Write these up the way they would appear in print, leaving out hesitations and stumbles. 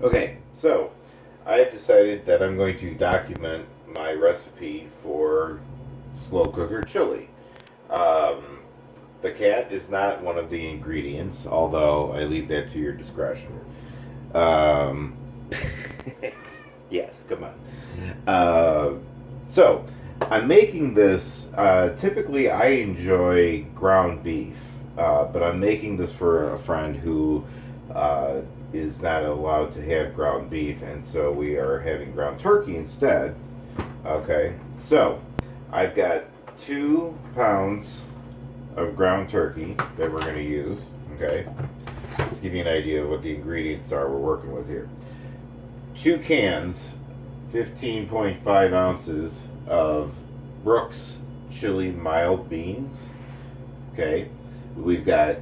Okay, so I've decided that I'm going to document my recipe for slow cooker chili. Um, the cat is not one of the ingredients, although I leave that to your discretion. Um, yes, come on. So, I'm making this. Typically, I enjoy ground beef, but I'm making this for a friend who uh, is not allowed to have ground beef, and so we are having ground turkey instead. Okay, so I've got 2 pounds of ground turkey that we're going to use. Okay, just to give you an idea of what the ingredients are we're working with here. 2 cans, 15.5 ounces of Brooks chili mild beans. Okay, we've got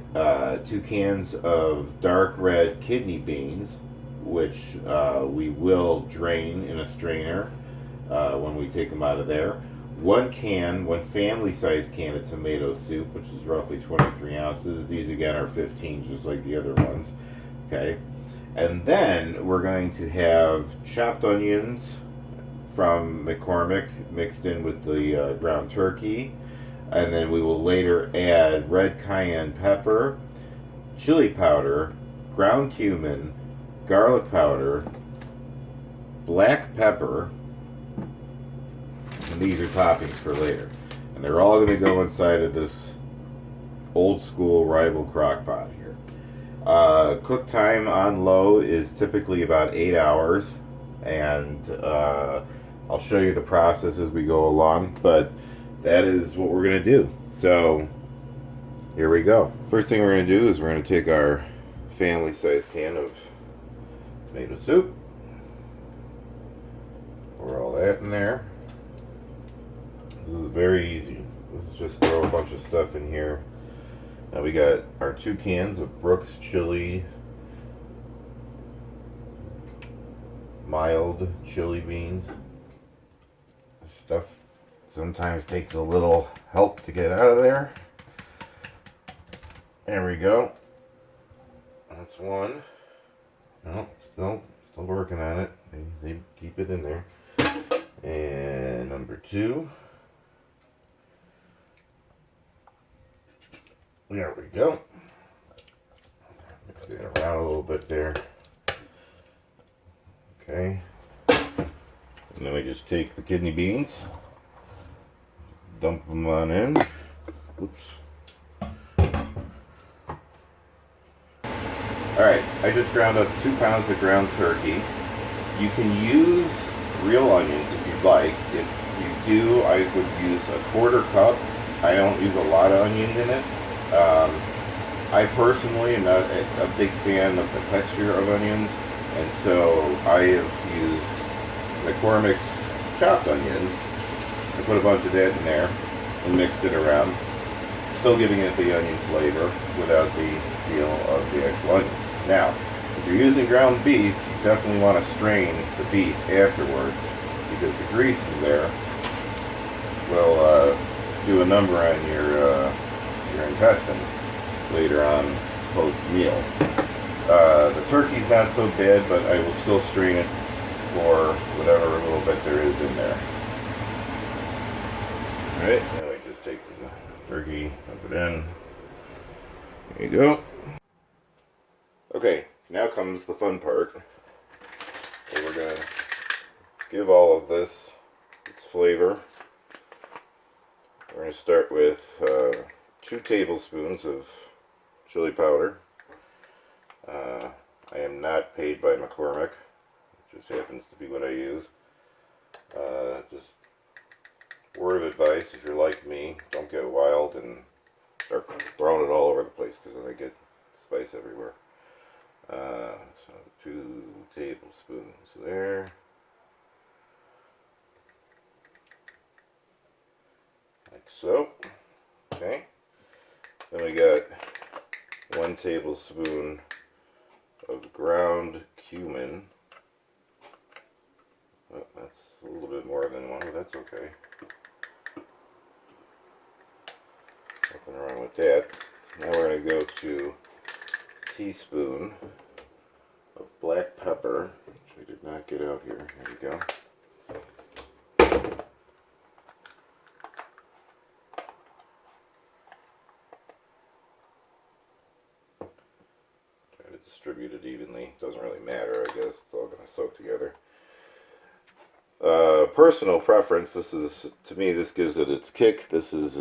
2 cans of dark red kidney beans, which we will drain in a strainer when we take them out of there. 1 family size can of tomato soup, which is roughly 23 ounces. These again are 15, just like the other ones. Okay, and then we're going to have chopped onions from McCormick mixed in with the ground turkey. And then we will later add red cayenne pepper, chili powder, ground cumin, garlic powder, black pepper, and these are toppings for later. And they're all going to go inside of this old school rival crock pot here. Cook time on low is typically about 8 hours, and I'll show you the process as we go along, but that is what we're going to do. So here we go. First thing we're going to do is we're going to take our family size can of tomato soup, pour all that in there. This is very easy. This is just throw a bunch of stuff in here. Now we got our 2 cans of Brooks chili, mild chili beans. Stuff sometimes takes a little help to get out of there. There we go. That's one. No, still working on it. They keep it in there. And number 2. There we go. Mix it around a little bit there. Okay. And then we just take the kidney beans, dump them on in. Oops. Alright, I just ground up 2 pounds of ground turkey. You can use real onions if you'd like. If you do, I would use a 1/4 cup. I don't use a lot of onion in it. I personally am not a big fan of the texture of onions, and so I have used McCormick's chopped onions. I put a bunch of that in there and mixed it around, still giving it the onion flavor without the feel of the actual onions. Now, if you're using ground beef, you definitely want to strain the beef afterwards, because the grease in there will do a number on your intestines later on post-meal. The turkey's not so bad, but I will still strain it for whatever little bit there is in there. Alright, now I just take the turkey, dump it in. There you go. Okay, now comes the fun part. So we're going to give all of this its flavor. We're going to start with 2 tablespoons of chili powder. I am not paid by McCormick. It just happens to be what I use. Just word of advice, if you're like me, don't get wild and start throwing it all over the place, because then I get spice everywhere. So 2 tablespoons there. Like so. Okay. Then we got 1 tablespoon of ground cumin. Oh, that's a little bit more than 1, but that's okay. Nothing wrong with that. Now we're going to go to teaspoon of black pepper, which I did not get out here. Here we go. Try to distribute it evenly. Doesn't really matter, I guess. It's all going to soak together. Personal preference, this is, to me, this gives it its kick. This is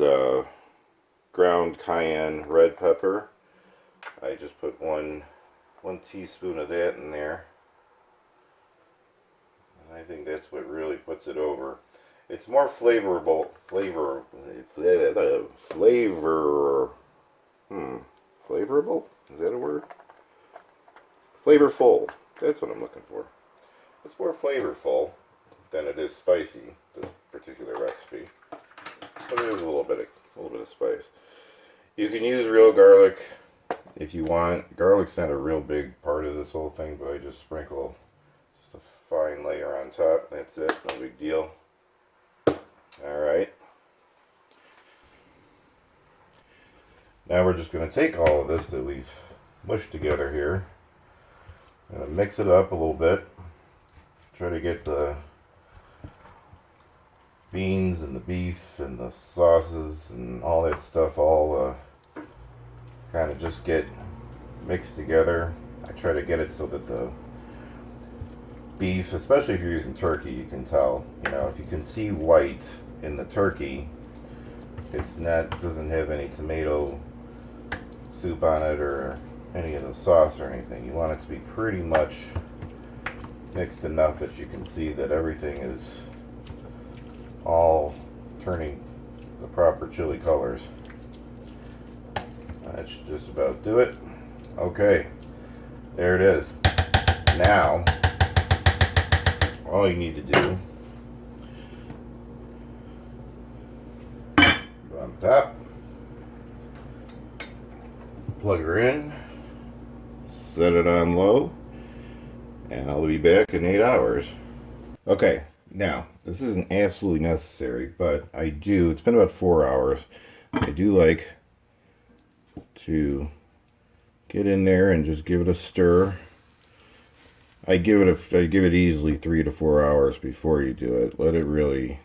ground cayenne red pepper. I just put one teaspoon of that in there. And I think that's what really puts it over. It's more flavorful. Flavorable? Is that a word? Flavorful. That's what I'm looking for. It's more flavorful than it is spicy, this particular recipe. But it is a little bit of spice. You can use real garlic if you want. Garlic's not a real big part of this whole thing, but I just sprinkle just a fine layer on top. That's it, no big deal. Alright. Now we're just going to take all of this that we've mushed together here. I'm going to mix it up a little bit. Try to get the beans and the beef and the sauces and all that stuff all kind of just get mixed together. I try to get it so that the beef, especially if you're using turkey, you can tell, you know, if you can see white in the turkey, it's not, doesn't have any tomato soup on it or any of the sauce or anything. You want it to be pretty much mixed enough that you can see that everything is all turning the proper chili colors. That should just about do it. Okay, there it is. Now, all you need to do, go on top, plug her in, set it on low, and I'll be back in 8 hours. Okay, now, this isn't absolutely necessary, but I do, it's been about 4 hours. I do like to get in there and just give it a stir. I give it easily 3 to 4 hours before you do it. Let it really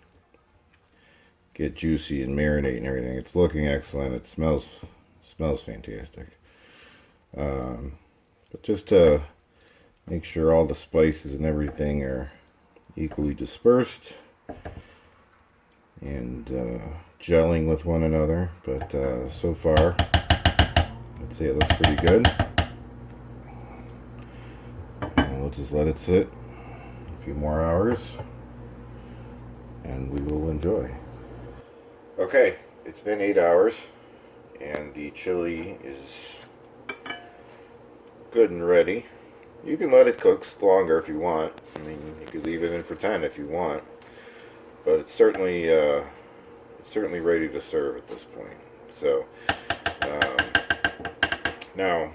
get juicy and marinate and everything. It's looking excellent. It smells fantastic. But just to make sure all the spices and everything are equally dispersed and gelling with one another. But so far, I'd say it looks pretty good. And we'll just let it sit a few more hours and we will enjoy. Okay, it's been 8 hours and the chili is good and ready. You can let it cook longer if you want. I mean, you could leave it in for 10 if you want. But it's certainly ready to serve at this point. So, now,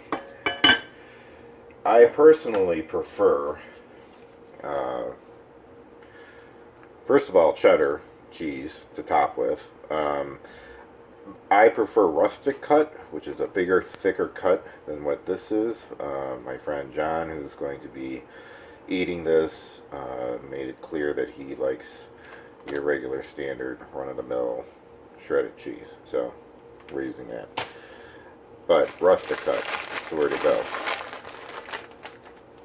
I personally prefer, first of all, cheddar cheese to top with. I prefer rustic cut, which is a bigger, thicker cut than what this is. My friend John, who's going to be eating this, made it clear that he likes your regular standard run-of-the-mill shredded cheese. So we're using that. But rustic cut is the way to go.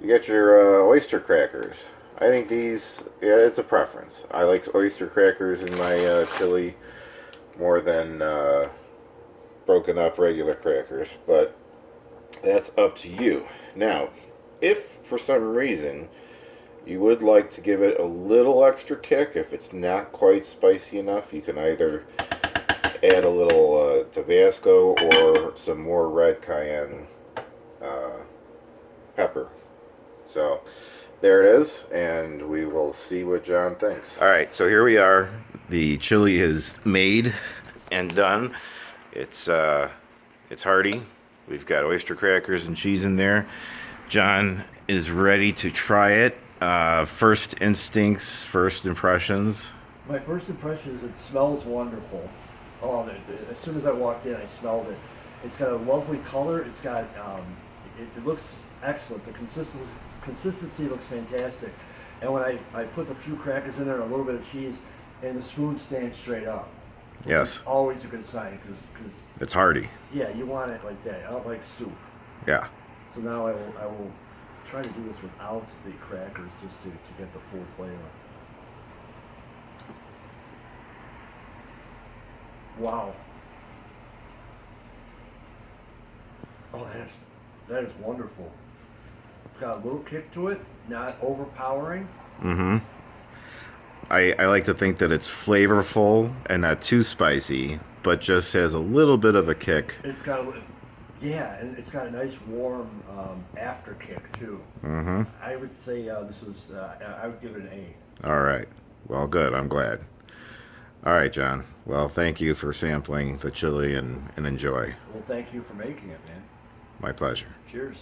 You get your oyster crackers. I think these, yeah, it's a preference. I like oyster crackers in my chili more than broken up regular crackers, but that's up to you. Now, if for some reason you would like to give it a little extra kick, if it's not quite spicy enough, you can either add a little Tabasco or some more red cayenne pepper. So there it is, and we will see what John thinks. Alright, so here we are. The chili is made and done. It's hearty. We've got oyster crackers and cheese in there. John is ready to try it. First instincts, first impressions. My first impression is it smells wonderful. As soon as I walked in, I smelled it. It's got a lovely color. It's got it looks excellent. The consistency looks fantastic. And when I put a few crackers in there and a little bit of cheese, and the spoon stands straight up. Yes. Always a good sign, because It's hearty. yeah, you want it like that. I don't like soup. Yeah. So now I will try to do this without the crackers, just to get the full flavor. Wow. Oh, that is wonderful. It's got a little kick to it, not overpowering. Mm-hmm. I like to think that it's flavorful and not too spicy, but just has a little bit of a kick. It's got a, yeah, and it's got a nice warm after kick too. Mm-hmm. I would say this is, I would give it an A. All right. Well, good. I'm glad. All right, John. Well, thank you for sampling the chili and enjoy. Well, thank you for making it, man. My pleasure. Cheers.